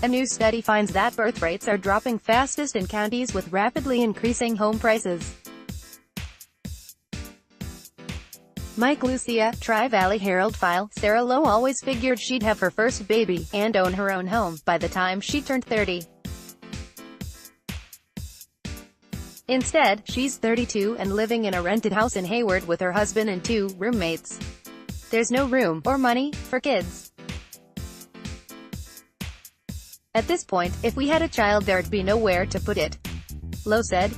A new study finds that birth rates are dropping fastest in counties with rapidly increasing home prices. Mike Lucia, Tri-Valley Herald file, Sarah Lowe always figured she'd have her first baby, and own her own home, by the time she turned 30. Instead, she's 32 and living in a rented house in Hayward with her husband and 2 roommates. There's no room, or money, for kids. At this point, if we had a child there'd be nowhere to put it, Lowe said.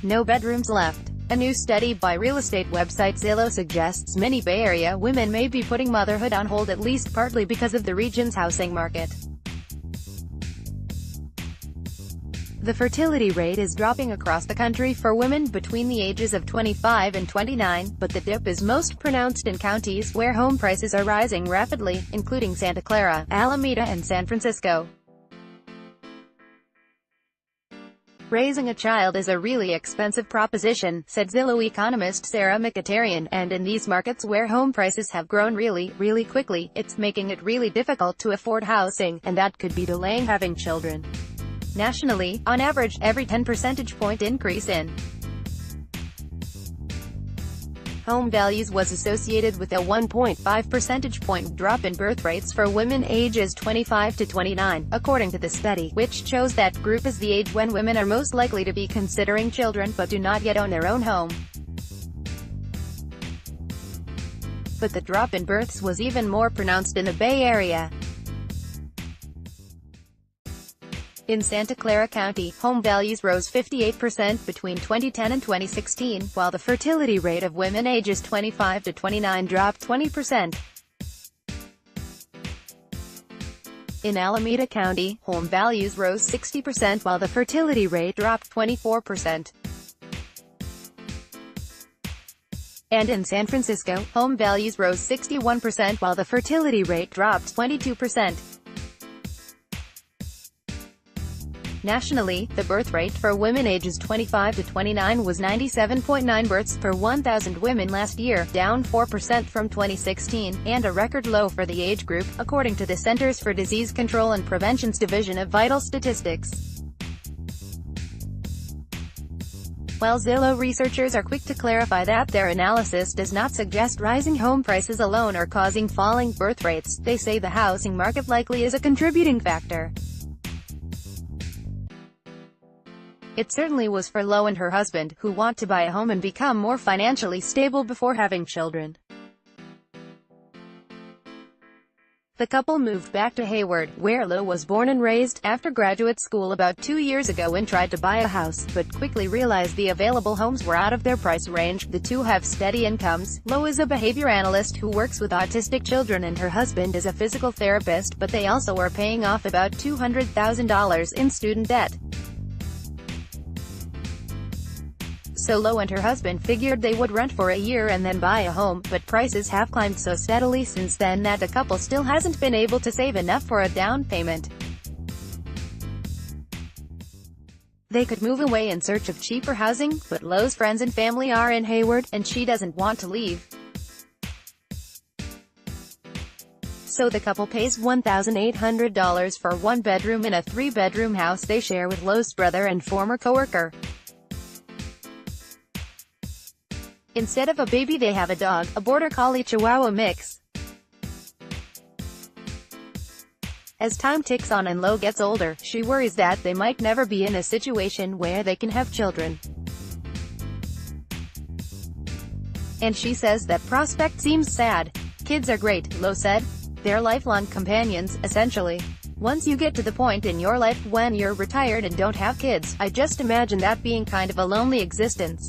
No bedrooms left. A new study by real estate website Zillow suggests many Bay Area women may be putting motherhood on hold, at least partly because of the region's housing market. The fertility rate is dropping across the country for women between the ages of 25 and 29, but the dip is most pronounced in counties where home prices are rising rapidly, including Santa Clara, Alameda and San Francisco. Raising a child is a really expensive proposition, said Zillow economist Sarah McAtarian, and in these markets where home prices have grown really quickly, it's making it really difficult to afford housing, and that could be delaying having children. Nationally, on average, every 10 percentage point increase in home values was associated with a 1.5 percentage point drop in birth rates for women ages 25 to 29, according to the study, which shows that group is the age when women are most likely to be considering children but do not yet own their own home. But the drop in births was even more pronounced in the Bay Area. In Santa Clara County, home values rose 58% between 2010 and 2016, while the fertility rate of women ages 25 to 29 dropped 20%. In Alameda County, home values rose 60% while the fertility rate dropped 24%. And in San Francisco, home values rose 61% while the fertility rate dropped 22%. Nationally, the birth rate for women ages 25 to 29 was 97.9 births per 1,000 women last year, down 4% from 2016, and a record low for the age group, according to the Centers for Disease Control and Prevention's Division of Vital Statistics. While Zillow researchers are quick to clarify that their analysis does not suggest rising home prices alone are causing falling birth rates, they say the housing market likely is a contributing factor. It certainly was for Lowe and her husband, who want to buy a home and become more financially stable before having children. The couple moved back to Hayward, where Lowe was born and raised, after graduate school about 2 years ago and tried to buy a house, but quickly realized the available homes were out of their price range. The two have steady incomes. Lowe is a behavior analyst who works with autistic children and her husband is a physical therapist, but they also are paying off about $200,000 in student debt. So Lowe and her husband figured they would rent for a year and then buy a home, but prices have climbed so steadily since then that the couple still hasn't been able to save enough for a down payment. They could move away in search of cheaper housing, but Lowe's friends and family are in Hayward, and she doesn't want to leave. So the couple pays $1,800 for one bedroom in a 3-bedroom house they share with Lowe's brother and former coworker. Instead of a baby they have a dog, a Border Collie Chihuahua mix. As time ticks on and Lowe gets older, she worries that they might never be in a situation where they can have children. And she says that prospect seems sad. Kids are great, Lowe said. They're lifelong companions, essentially. Once you get to the point in your life when you're retired and don't have kids, I just imagine that being kind of a lonely existence.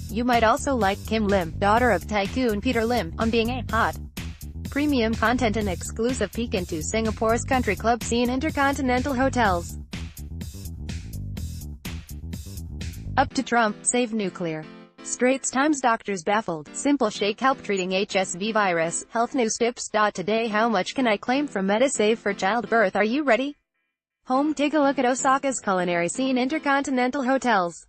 You might also like Kim Lim, daughter of tycoon Peter Lim, on being a hot. Premium content and exclusive peek into Singapore's country club scene, Intercontinental Hotels. Up to Trump, save nuclear. Straits Times doctors baffled. Simple shake help treating HSV virus. Health news tips. Today, how much can I claim from MediSave for childbirth? Are you ready? Home, take a look at Osaka's culinary scene, Intercontinental Hotels.